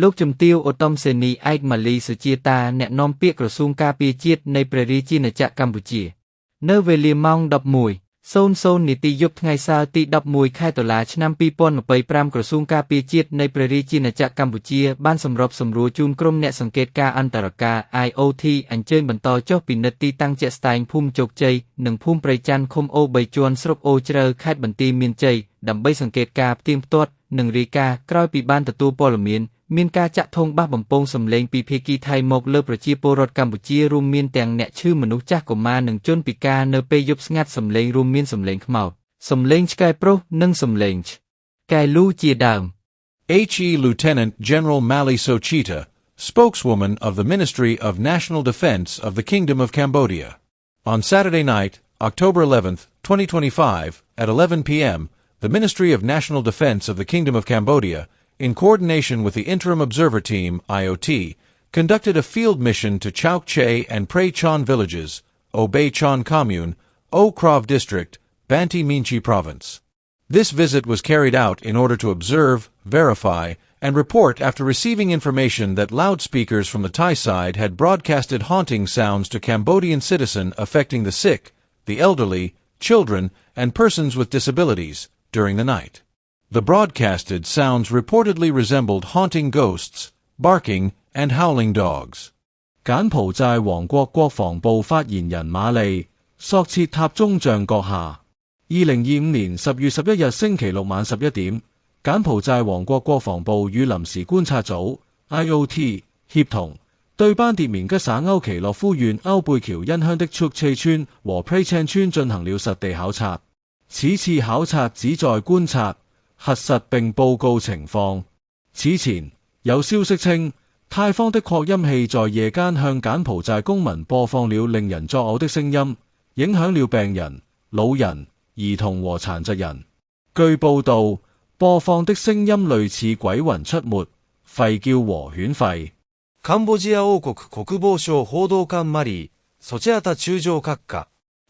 លោកជំទាវឧត្តមសេនីយ៍ឯកម៉ាលីសុជាតាអ្នកនាំពាក្យក្រសួងការពារជាតិនៃព្រះរាជាណាចក្រកម្ពុជានៅវេលាម៉ោង 11:00 នាទីយប់ថ្ងៃសៅរ៍ទី 11 ខែតុលាឆ្នាំ 2025 ក្រសួងការពារជាតិនៃព្រះរាជាណាចក្រកម្ពុជាបានសម្របសម្រួលជូនក្រុមអ្នកសង្កេតការណ៍អន្តរការ IOT អញ្ជើញបន្តចុះពិនិត្យទីតាំងជាក់ស្តែងភូមិជោគជ័យនិងភូមិព្រៃច័ន្ទឃុំអូ3ជាន់ស្រុកអូជ្រៅខេត្តបន្ទាយមានជ័យដើម្បីសង្កេតការណ៍ផ្ទៀងផ្ទាត់និងរាយការណ៍ក្រោយពីបានទទួលព័ត៌មានការចាក់ធុងបះបំពងសម្លេងពីភាគីថៃមកលើប្រជាពលរដ្ឋកម្ពុជារួមមានទាំងអ្នកឈឺមនុស្សចាស់កុមារនិងជនពិការនៅពេលយប់ស្ងាត់សម្លេងរួមមានសម្លេងខ្មោចសម្លេងឆ្កែប្រុសនិងសម្លេងឆ្កែលូជាដើម HE Lieutenant General Mali Sochita, spokeswoman of the Ministry of National Defense of the Kingdom of Cambodia. On Saturday night, October 11th, 2025, at 11 p.m., the Ministry of National Defense of the Kingdom of Cambodia, in coordination with the Interim Observer Team, IOT, conducted a field mission to Chowk Che and Prey Chon villages, O Bay Chon Commune, O Krav District, Banti Minchi Province. This visit was carried out in order to observe, verify, and report after receiving information that loudspeakers from the Thai side had broadcasted haunting sounds to Cambodian citizens affecting the sick, the elderly, children, and persons with disabilities during the night. The broadcasted sounds reportedly resembled haunting ghosts, barking, and howling dogs. 柬埔寨王國國防部發言人馬利索切塔中將閣下2025年10月11日星期六晚11點，柬埔寨王國國防部與臨時觀察組 IOT 協同，對班迭棉吉省歐奇洛夫縣歐貝橋恩鄉的速切村和 Prey Chon村進行了實地考察。此次考察旨在觀察、核實並報告情況。此前有消息稱，泰方的擴音器在夜間向柬埔寨公民播放了令人作嘔的聲音，影響了病人、老人、兒童和殘疾人。據報道，播放的聲音類似鬼魂出沒、吠叫和犬吠。カンボジア王国国防省報道官マリー・ソチアタ中将閣下。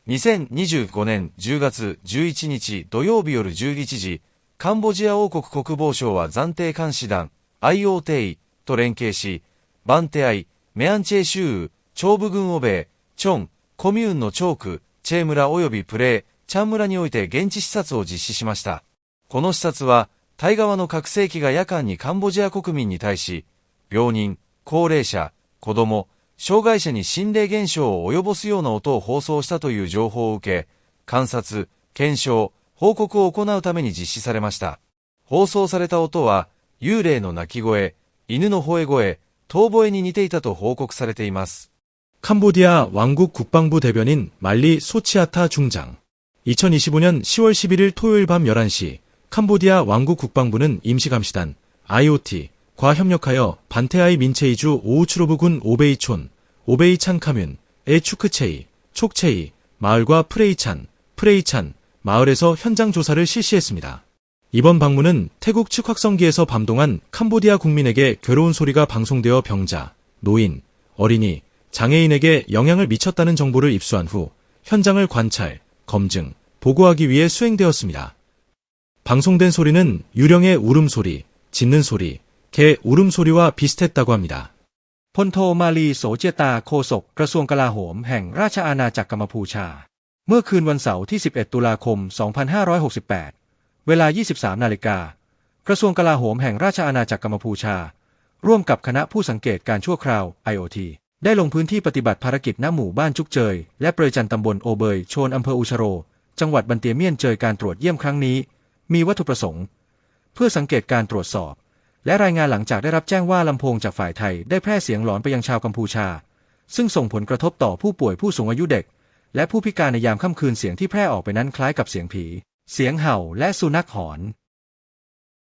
2025年10月11日土曜日夜11時、カンボジア王国国防省は暫定監視団 IOT と連携し、バンテアイ、メアンチェ州長部郡欧米、チョン、コミューンのチョーク、チェー村及びプレー、チャン村において現地視察を実施しました。この視察は、タイ側の拡声器が夜間にカンボジア国民に対し、病人、高齢者、子供、障害者に心霊現象を及ぼすような音を放送したという情報を受け、観察、検証、報告を行うために実施されました。放送された音は、幽霊の鳴き声、犬の吠え声、遠吠えに似ていたと報告されています。 캄보디아 왕국 국방부 대변인 말리 소치아타 중장 2025년 10월 11일 토요일 밤 11시 캄보디아 왕국 국방부는 임시감시단 IOT과 협력하여 반테아이 민체이주 오우추로부군 오베이촌, 오베이찬 카뮌의 추크체이, 촉체이, 마을과 프레이찬 마을에서 현장 조사를 실시했습니다. 이번 방문은 태국 측 확성기에서 밤동안 캄보디아 국민에게 괴로운 소리가 방송되어 병자, 노인, 어린이, 장애인에게 영향을 미쳤다는 정보를 입수한 후 현장을 관찰, 검증, 보고하기 위해 수행되었습니다. 방송된 소리는 유령의 울음소리, 짖는 소리, 개 울음소리와 비슷했다고 합니다. พลโทมาลีโสเจตาโฆษกกระทรวงกลาโหมแห่งราชอาณาจักรกัมพูชาเมื่อคืนวันเสาร์ที่11ตุลาคม2568เวลา 23 นาฬิกากระทรวงกลาโหมแห่งราชอาณาจักรกัมพูชาร่วมกับคณะผู้สังเกตการชั่วคราว IOT ได้ลงพื้นที่ปฏิบัติภารกิจณหมู่บ้านจุกเจยและเปรยจันตำบลโอเบยโชนอำเภออุชโรจังหวัดบันเตียเมียนเจยการตรวจเยี่ยมครั้งนี้มีวัตถุประสงค์เพื่อสังเกตการตรวจสอบและรายงานหลังจากได้รับแจ้งว่าลำโพงจากฝ่ายไทยได้แพร่เสียงหลอนไปยังชาวกัมพูชาซึ่งส่งผลกระทบต่อผู้ป่วยผู้สูงอายุเด็กและผู้พิการในยามค่ำคืนเสียงที่แพร่ออกไปนั้นคล้ายกับเสียงผีเสียงเห่าและสุนัขหอน